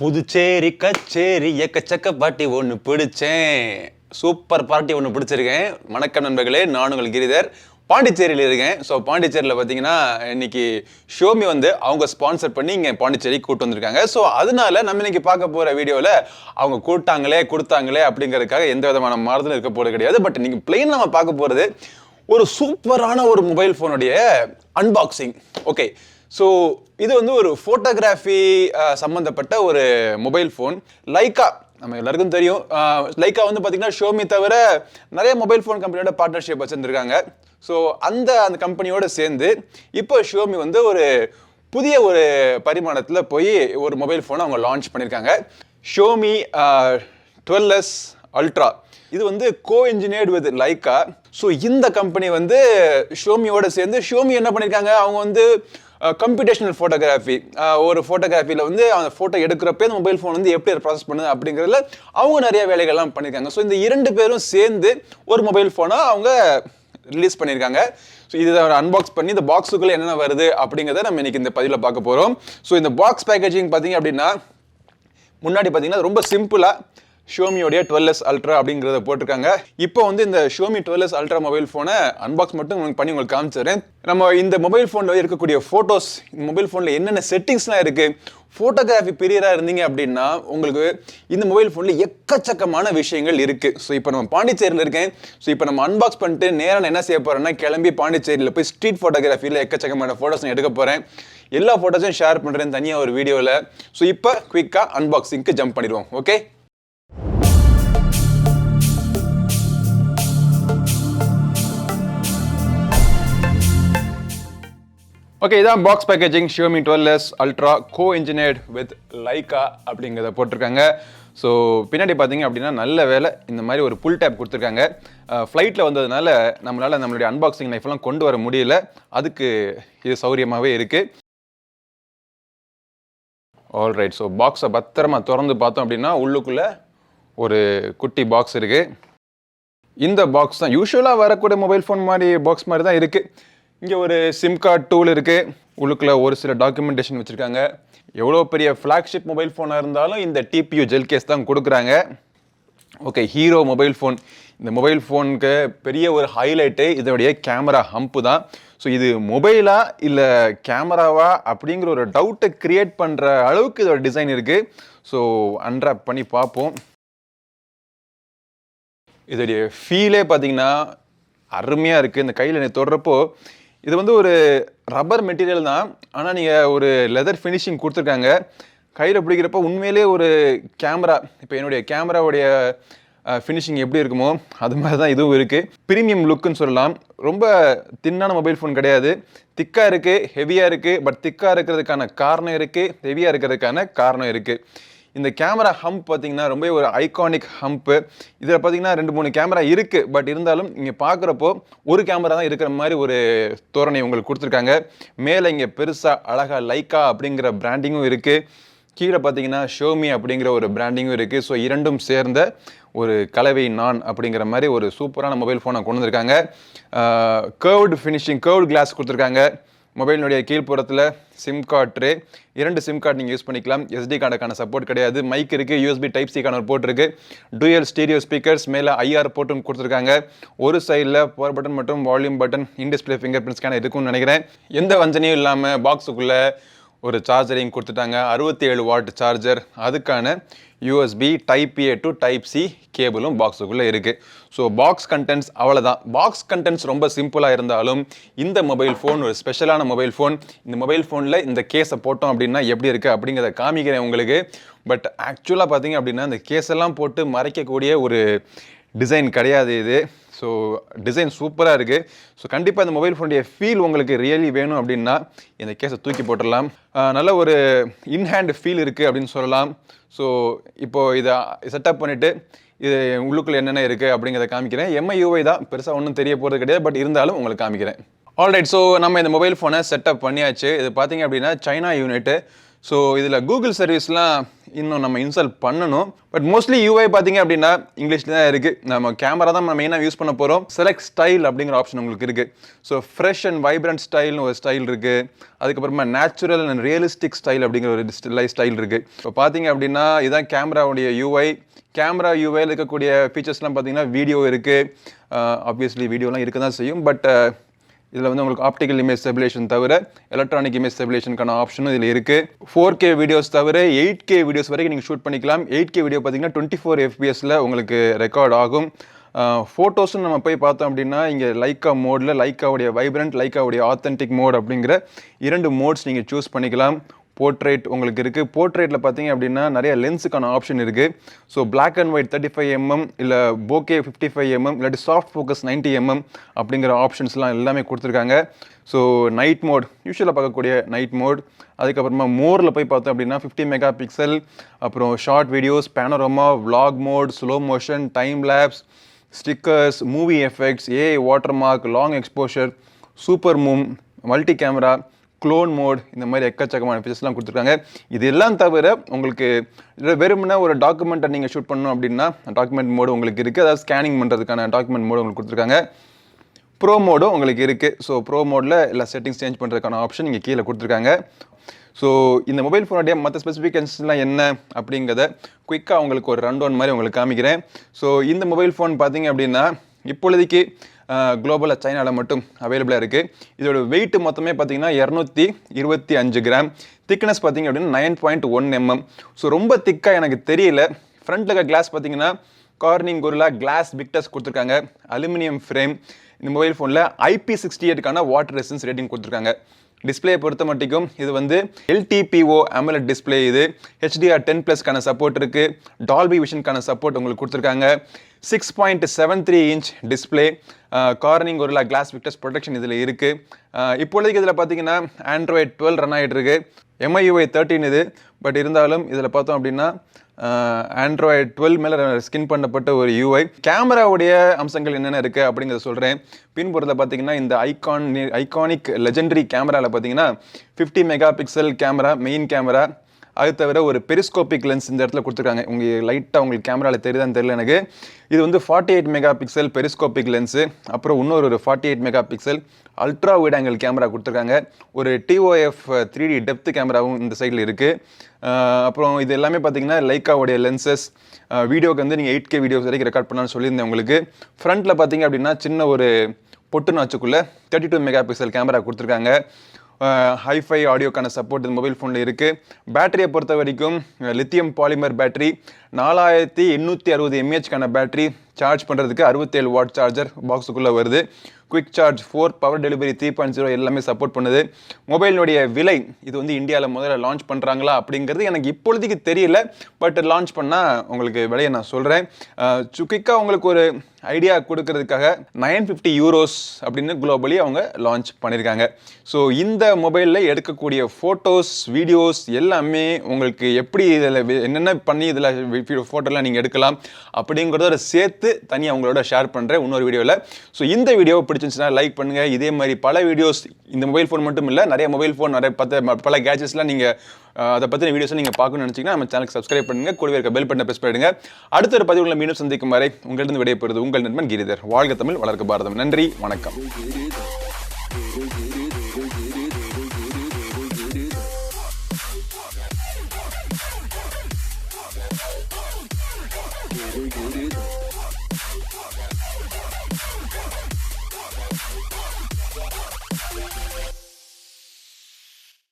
புதுச்சேரி கச்சேரி எக்கச்சக்க பாட்டி ஒன்று பிடிச்சேன். சூப்பர் பார்ட்டி ஒன்று பிடிச்சிருக்கேன். வணக்கம் நண்பர்களே, நான் உங்கள் கிரிதர். பாண்டிச்சேரியில் இருக்கேன். ஸோ பாண்டிச்சேரியில் பார்த்தீங்கன்னா இன்னைக்கு ஷியோமி வந்து அவங்க ஸ்பான்சர் பண்ணி இங்கே பாண்டிச்சேரி கூட்டு வந்திருக்காங்க. ஸோ அதனால நம்ம இன்னைக்கு பார்க்க போகிற வீடியோவில் அவங்க கொடுத்தாங்களே அப்படிங்கிறதுக்காக எந்த விதமான மாறுதலும் இருக்க போகிறது கிடையாது. பட் இன்னைக்கு பிளெயின் நம்ம பார்க்க போகிறது ஒரு சூப்பரான ஒரு மொபைல் ஃபோனுடைய அன்பாக்சிங். ஓகே, ஸோ இது வந்து ஒரு ஃபோட்டோகிராஃபி சம்மந்தப்பட்ட ஒரு மொபைல் ஃபோன். லைக்கா, நம்ம எல்லாருக்கும் தெரியும், லைக்கா வந்து பார்த்தீங்கன்னா ஷியோமி தவிர நிறைய மொபைல் ஃபோன் கம்பெனியோட பார்ட்னர்ஷிப் வச்சுருந்துருக்காங்க. ஸோ அந்த கம்பெனியோட சேர்ந்து இப்போ ஷியோமி வந்து ஒரு புதிய ஒரு பரிமாணத்தில் போய் ஒரு மொபைல் ஃபோனை அவங்க லான்ச் பண்ணியிருக்காங்க. Xiaomi 12S ultra. இது வந்து கோ-இன்ஜினியர்டு வித் லைக்கா. ஸோ இந்த கம்பெனி வந்து ஷியோமியோட சேர்ந்து ஷியோமி என்ன பண்ணியிருக்காங்க, அவங்க வந்து கம்ப்யூட்டேஷனல் ஃபோட்டோகிராஃபி, ஒரு ஃபோட்டோகிராஃபியில் வந்து அந்த ஃபோட்டோ எடுக்கிறப்பே அந்த மொபைல் ஃபோன் வந்து எப்படி ப்ராசஸ் பண்ணுது அப்படிங்கிறதுல அவங்க நிறைய வேலைகள்லாம் பண்ணியிருக்காங்க. ஸோ இந்த இரண்டு பேரும் சேர்ந்து ஒரு மொபைல் ஃபோனை அவங்க ரிலீஸ் பண்ணியிருக்காங்க. ஸோ இதை அன்பாக்ஸ் பண்ணி இந்த பாக்ஸுக்குள்ளே என்னென்ன வருது அப்படிங்கிறத நம்ம இன்னைக்கு இந்த பதிவில் பார்க்க போகிறோம். ஸோ இந்த பாக்ஸ் பேக்கேஜிங் பார்த்தீங்க அப்படின்னா முன்னாடி பார்த்தீங்கன்னா ரொம்ப சிம்பிளாக ஷியோமியோடைய 12S அல்ட்ரா அப்படிங்கிறத போட்டிருக்காங்க. இப்போ வந்து இந்த ஷியோமி 12S அல்ட்ரா மொபைல் ஃபோனை அன்பாக்ஸ் மட்டும் பண்ணி உங்களுக்கு காமிச்சிடுறேன். நம்ம இந்த மொபைல் ஃபோனில் இருக்கக்கூடிய ஃபோட்டோஸ், இந்த மொபைல் ஃபோனில் என்னென்ன செட்டிங்ஸ்லாம் இருக்குது, ஃபோட்டோகிராஃபி பிரியராக இருந்தீங்க அப்படின்னா உங்களுக்கு இந்த மொபைல் ஃபோனில் எக்கச்சக்கமான விஷயங்கள் இருக்குது. ஸோ இப்போ நம்ம பாண்டிச்சேரியில் இருக்கேன். ஸோ இப்போ நம்ம அன்பாக்ஸ் பண்ணிட்டு நேராக என்ன செய்ய போகிறேன்னா கிளம்பி பாண்டிச்சேரியில் போய் ஸ்ட்ரீட் ஃபோட்டோகிராஃபியில் எக்கச்சக்கமான ஃபோட்டோஸ் நான் எடுக்க போகிறேன். எல்லா ஃபோட்டோஸையும் ஷேர் பண்ணுறேன் தனியாக ஒரு வீடியோவில். ஸோ இப்போ குயிக்காக அன்பாக்சிங்க்கு ஜம்ப் பண்ணிடுவோம். ஓகே, ஓகே, இதான் box packaging. Xiaomi 12S ultra co engineered with Leica அப்படிங்கிறத போட்டிருக்காங்க. ஸோ பின்னாடி பார்த்தீங்க அப்படின்னா நல்ல வேலை இந்த மாதிரி ஒரு புல் டேப் கொடுத்துருக்காங்க. ஃப்ளைட்டில் வந்ததுனால நம்மளுடைய அன்பாக்சிங் லைஃப்லாம் கொண்டு வர முடியல. அதுக்கு இது சௌரியமாகவே இருக்குது. ஆல்ரைட், ஸோ பாக்ஸை பத்திரமா திறந்து பார்த்தோம் அப்படின்னா உள்ளுக்குள்ளே ஒரு குட்டி பாக்ஸ் இருக்குது. இந்த பாக்ஸ் தான் யூஸ்வலாக வரக்கூடிய மொபைல் ஃபோன் மாதிரி பாக்ஸ் மாதிரி தான் இருக்குது. இங்கே ஒரு சிம் கார்டு டூல் இருக்குது. உள்ளுக்குள்ளே ஒரு சில டாக்குமெண்டேஷன் வச்சுருக்காங்க. எவ்வளோ பெரிய ஃப்ளாக்ஷிப் மொபைல் ஃபோனாக இருந்தாலும் இந்த டிபியூ ஜெல் கேஸ் தான் கொடுக்குறாங்க. Okay, hero mobile phone. இந்த மொபைல் ஃபோனுக்கு பெரிய ஒரு ஹைலைட்டு இதோடைய கேமரா ஹம்ப்பு தான். ஸோ இது மொபைலா இல்லை கேமராவா அப்படிங்கிற ஒரு டவுட்டை க்ரியேட் பண்ணுற அளவுக்கு இதோட டிசைன் இருக்குது. ஸோ அன்ராப் பண்ணி பார்ப்போம். இதோடைய ஃபீலே பார்த்தீங்கன்னா அருமையாக இருக்குது. இந்த கையில் எனக்கு தொடுறப்போ இது வந்து ஒரு ரப்பர் மெட்டீரியல் தான், ஆனால் நீங்கள் ஒரு லெதர் ஃபினிஷிங் கொடுத்துருக்காங்க. கையில் பிடிக்கிறப்போ உண்மையிலே ஒரு கேமரா, இப்போ என்னுடைய கேமராவுடைய ஃபினிஷிங் எப்படி இருக்குமோ அது மாதிரி தான் இதுவும் இருக்குது. ப்ரீமியம் லுக்குன்னு சொல்லலாம். ரொம்ப தின்னான மொபைல் ஃபோன் கிடையாது. திக்காக இருக்குது, ஹெவியாக இருக்குது. பட் திக்காக இருக்கிறதுக்கான காரணம் இருக்குது, ஹெவியாக இருக்கிறதுக்கான காரணம் இருக்குது. இந்த கேமரா ஹம்ப் பார்த்தீங்கன்னா ரொம்ப ஒரு ஐகானிக் ஹம்ப்பு. இதில் பார்த்தீங்கன்னா 2-3 கேமரா இருக்குது. பட் இருந்தாலும் இங்கே பார்க்குறப்போ ஒரு கேமரா தான் இருக்கிற மாதிரி ஒரு தோரணை உங்களுக்கு கொடுத்துருக்காங்க. மேலே இங்கே பெருசாக அழகாக லைக்கா அப்படிங்கிற பிராண்டிங்கும் இருக்குது. கீழே பார்த்தீங்கன்னா ஷியோமி அப்படிங்கிற ஒரு பிராண்டிங்கும் இருக்குது. ஸோ இரண்டும் சேர்ந்த ஒரு கலவை நான் அப்படிங்கிற மாதிரி ஒரு சூப்பரான மொபைல் ஃபோனை கொண்டு வந்திருக்காங்க. கர்வ்டு ஃபினிஷிங், கர்வ்டு கிளாஸ் கொடுத்துருக்காங்க. மொபைலினுடைய கீழ்ப்புறத்தில் SIM card tray, 2 SIM card நீங்கள் யூஸ் பண்ணிக்கலாம். SD கார்டுக்கான சப்போர்ட் கிடையாது. மைக் இருக்குது, USB Type-C ஒரு போர்ட் இருக்குது. டூயல் ஸ்டீரியோ ஸ்பீக்கர்ஸ், மேலே IR போர்ட்டும் கொடுத்துருக்காங்க. ஒரு சைடில் பவர் பட்டன் மற்றும் volume button, in display fingerprint scanner இருக்கும்னு நினைக்கிறேன். எந்த வஞ்சனையும் இல்லாமல் பாக்ஸுக்குள்ளே ஒரு சார்ஜரையும் கொடுத்துட்டாங்க. 67 வாட் சார்ஜர், அதுக்கான USB Type-A to Type-C கேபிளும் பாக்ஸுக்குள்ளே இருக்குது. ஸோ பாக்ஸ் கண்டென்ட்ஸ் அவ்வளோதான். பாக்ஸ் கண்டென்ட்ஸ் ரொம்ப சிம்பிளாக இருந்தாலும் இந்த மொபைல் ஃபோன் ஒரு ஸ்பெஷலான மொபைல் ஃபோன். இந்த மொபைல் ஃபோனில் இந்த கேஸை போட்டோம் அப்படின்னா எப்படி இருக்குது அப்படிங்கிறத காமிக்கிறேன் உங்களுக்கு. பட் ஆக்சுவலாக பார்த்தீங்க அப்படின்னா இந்த கேஸெல்லாம் போட்டு மறைக்கக்கூடிய ஒரு டிசைன் கிடையாது இது. ஸோ டிசைன் சூப்பராக இருக்குது. ஸோ கண்டிப்பாக இந்த மொபைல் ஃபோனுடைய ஃபீல் உங்களுக்கு ரியலி வேணும் அப்படின்னா இந்த கேஸை தூக்கி போட்டுடலாம். நல்ல ஒரு இன்ஹேண்ட் ஃபீல் இருக்குது அப்படின்னு சொல்லலாம். ஸோ இப்போது இதை செட்டப் பண்ணிவிட்டு இது உள்ளுக்குள்ளே என்னென்ன இருக்குது அப்படிங்கிறத காமிக்கிறேன். MIUI தான், பெருசாக ஒன்றும் தெரிய போகிறது கிடையாது. பட் இருந்தாலும் உங்களுக்கு காமிக்கிறேன். ஆல்ரைட், ஸோ நம்ம இந்த மொபைல் ஃபோனை செட்டப் பண்ணியாச்சு. இது பார்த்தீங்க அப்படின்னா சைனா யூனிட்டு. ஸோ இதில் கூகுள் சர்வீஸ்லாம் இன்னும் நம்ம இன்ஸ்டால் பண்ணணும். பட் மோஸ்ட்லி யூஐ பார்த்தீங்க அப்படின்னா இங்கிலீஷில் தான் இருக்குது. நம்ம கேமரா தான் நம்ம மெயினாக யூஸ் பண்ண போகிறோம். செலக்ட் ஸ்டைல் அப்படிங்கிற ஆப்ஷன் உங்களுக்கு இருக்குது. ஸோ ஃப்ரெஷ் அண்ட் வைப்ரண்ட் ஸ்டைல்னு ஒரு ஸ்டைல் இருக்குது. அதுக்கப்புறமா நேச்சுரல் அண்ட் ரியலிஸ்டிக் ஸ்டைல் அப்படிங்கிற ஒரு ஸ்டைல் இருக்குது. இப்போ பார்த்தீங்க அப்படின்னா இதுதான் கேமராவுடைய யூஐ. கேமரா யூஐயில் இருக்கக்கூடிய ஃபீச்சர்ஸ்லாம் பார்த்தீங்கன்னா வீடியோ இருக்குது. ஆப்வியஸ்லி வீடியோலாம் இருக்க தான் செய்யும். பட் இதில் வந்து உங்களுக்கு ஆப்டிக்கல் இமேஜ் ஸ்டெபிலேஷன் தவிர எலக்ட்ரானிக் இமேஜ் ஸ்டெபிலேஷனுக்கான ஆப்ஷனும் இதில் இருக்குது. 4K வீடியோஸ் தவிர 8K வீடியோஸ் வரைக்கும் நீங்கள் ஷூட் பண்ணிக்கலாம். 8K வீடியோ பார்த்தீங்கன்னா 24 FPS உங்களுக்கு ரெக்கார்ட் ஆகும். ஃபோட்டோஸும் நம்ம போய் பார்த்தோம் அப்படின்னா இங்கே லைக்கா மோடில் லைக்காவுடைய வைப்ரண்ட், லைக்காவுடைய ஆத்தென்டிக் மோட் அப்படிங்கிற 2 மோட்ஸ் நீங்கள் சூஸ் பண்ணிக்கலாம். போர்ட்ரேட் உங்களுக்கு இருக்குது. போர்ட்ரேட்டில் பார்த்தீங்க அப்படின்னா நிறைய லென்ஸுக்கான ஆப்ஷன் இருக்குது. So black and white 35mm இல்லை போகே 55mm இல்லாட்டி சாஃப்ட் ஃபோக்கஸ் 90mm அப்படிங்கிற ஆப்ஷன்ஸ்லாம் எல்லாமே கொடுத்துருக்காங்க. ஸோ நைட் மோட் யூஸ்வலாக பார்க்கக்கூடிய நைட் மோட். அதுக்கப்புறமா மோரில் போய் பார்த்தோம் அப்படின்னா 50 MP, அப்புறம் short videos, panorama, vlog mode, slow motion, time lapse, stickers, movie effects, AI watermark, long exposure, super zoom, multi camera, clone mode, இந்த மாதிரி எக்கச்சக்கமான ஃபீச்சர்ஸ்லாம் கொடுத்துருக்காங்க. இது எல்லாம் தவிர உங்களுக்கு வெறுமனே ஒரு டாக்குமெண்ட்டை நீங்கள் ஷூட் பண்ணணும் அப்படின்னா டாக்குமெண்ட் மோடு உங்களுக்கு இருக்குது. அதாவது ஸ்கேனிங் பண்ணுறதுக்கான டாக்குமெண்ட் மோடு உங்களுக்கு கொடுத்துருக்காங்க. ப்ரோ மோடும் உங்களுக்கு இருக்குது. ஸோ ப்ரோ மோடில் எல்லா செட்டிங்ஸ் சேஞ்ச் பண்ணுறதுக்கான ஆப்ஷன் இங்கே கீழே கொடுத்துருக்காங்க. ஸோ இந்த மொபைல் ஃபோனுடைய மற்ற ஸ்பெசிஃபிகேஷன்ஸ்லாம் என்ன அப்படிங்கிறத குயிக்காக உங்களுக்கு ஒரு ரன் டவுன் மாதிரி உங்களுக்கு காமிக்கிறேன். ஸோ இந்த மொபைல் ஃபோன் பார்த்தீங்க அப்படின்னா இப்பொழுதைக்கு குளோபலில் சைனாவில் மட்டும் அவைலபிளாக இருக்குது. இதோட வெயிட் மொத்தமே பார்த்தீங்கன்னா 225 கிராம். திக்னஸ் பார்த்தீங்க அப்படின்னா 9.1 mm. ஸோ ரொம்ப திக்காக எனக்கு தெரியல. ஃப்ரண்ட்டில் இருக்க கிளாஸ் பார்த்தீங்கன்னா கார்னிங் கொரில்லா கிளாஸ் விக்டர்ஸ் கொடுத்துருக்காங்க. Aluminium frame. இந்த மொபைல் ஃபோனில் IP68க்கான வாட்டர் ரெசிஸ்டன்ஸ் ரேட்டிங் கொடுத்துருக்காங்க. டிஸ்பிளே பொறுத்த மட்டும் இது வந்து LTPO AMOLED டிஸ்பிளே. இது HDR10+க்கான சப்போர்ட் இருக்குது. டால்பி விஷனுக்கான சப்போர்ட் உங்களுக்கு கொடுத்துருக்காங்க. 6.73 inch display. Corning Gorilla Glass Victus protection இதில் இருக்குது. இப்பொழுதுக்கு இதில் பார்த்தீங்கன்னா Android 12 ரன் ஆகிட்டு இருக்கு. MIUI 13 இது. பட் இருந்தாலும் இதில் பார்த்தோம் அப்படின்னா Android 12 மேலே ஸ்கின் பண்ணப்பட்ட ஒரு யூஐ. கேமராவுடைய அம்சங்கள் என்னென்ன இருக்குது அப்படிங்கிறத சொல்கிறேன். பின்புறத்தில் பார்த்தீங்கன்னா இந்த ஐகானிக் லெஜெண்டரி கேமராவில் பார்த்தீங்கன்னா 50 MP கேமரா, மெயின் கேமரா. அது தவிர ஒரு பெரிஸ்கோபிக் லென்ஸ் இந்த இடத்துல கொடுத்துருக்காங்க. உங்களுக்கு லைட்டாக உங்களுக்கு கேமராவில் தெரியுதான்னு தெரியல எனக்கு. இது வந்து 48 MP பெரிஸ்கோபிக் லென்ஸு. அப்புறம் இன்னொரு 48 MP ultra wide angle camera கொடுத்துருக்காங்க. ஒரு TOF 3D டெப்த் கேமராவும் இந்த சைடில் இருக்குது. அப்புறம் இது எல்லாமே பார்த்தீங்கன்னா லைக்காவுடைய லென்சஸ். வீடியோக்கு வந்து நீங்கள் 8K வீடியோஸ் வரைக்கும் ரெக்கார்ட் பண்ணலான்னு சொல்லியிருந்தேன் உங்களுக்கு. ஃப்ரண்ட்டில் பார்த்தீங்க அப்படின்னா சின்ன ஒரு பொட்டு நாச்சுக்குள்ளே 32 MP கேமரா கொடுத்துருக்காங்க. ஹைஃபை ஆடியோக்கான சப்போர்ட் இந்த மொபைல் ஃபோனில் இருக்குது. பேட்டரியை பொறுத்த வரைக்கும் லித்தியம் பாலிமர் பேட்டரி, 4860 mAhக்கான பேட்டரி. சார்ஜ் பண்ணுறதுக்கு 67 வாட் சார்ஜர் பாக்ஸுக்குள்ளே வருது. குவிக் சார்ஜ் 4, பவர் டெலிவரி 3.0 எல்லாமே சப்போர்ட் பண்ணுது. மொபைலினுடைய விலை இது வந்து இந்தியாவில் முதல்ல லான்ச் பண்ணுறாங்களா அப்படிங்கிறது எனக்கு இப்பொழுதுக்கு தெரியல. பட் லான்ச் பண்ணால் உங்களுக்கு விலையை நான் சொல்கிறேன். குயிக்காக உங்களுக்கு ஒரு ஐடியா கொடுக்கறதுக்காக 950 euros அப்படின்னு குளோபலி அவங்க லான்ச் பண்ணியிருக்காங்க. ஸோ இந்த மொபைலில் எடுக்கக்கூடிய ஃபோட்டோஸ், வீடியோஸ் எல்லாமே உங்களுக்கு எப்படி இதில் என்னென்ன பண்ணி இதில் ஃபோட்டோலாம் நீங்கள் எடுக்கலாம் அப்படிங்கிறத சேர்த்து தனியாக அவங்களோட ஷேர் பண்ணுறேன் இன்னொரு வீடியோவில். ஸோ இந்த வீடியோவை பிடிச்சிருந்துச்சுன்னா லைக் பண்ணுங்கள். இதே மாதிரி பல வீடியோஸ் இந்த மொபைல் ஃபோன் மட்டும் இல்லை, நிறைய மொபைல் ஃபோன், நிறைய பல கேஜெட்ஸ்லாம் நீங்கள் அதை பற்றின வீடியோஸை நீங்கள் பார்க்கணும்னு நினச்சிங்கன்னா நம்ம சேனலுக்கு சப்ஸ்கிரைப் பண்ணுங்கள். கூடவே இருக்க பெல் பட்டனை ப்ரெஸ் பண்ணிடுங்க. அடுத்த ஒரு பதிவுகளை மீண்டும் சந்திக்கும் வரை உங்களிடம் விடைபெறுவது உங்கள் நண்பன் கிரிதர். வாழ்க தமிழ், வளர்க்க பாரதம். நன்றி, வணக்கம். Giri.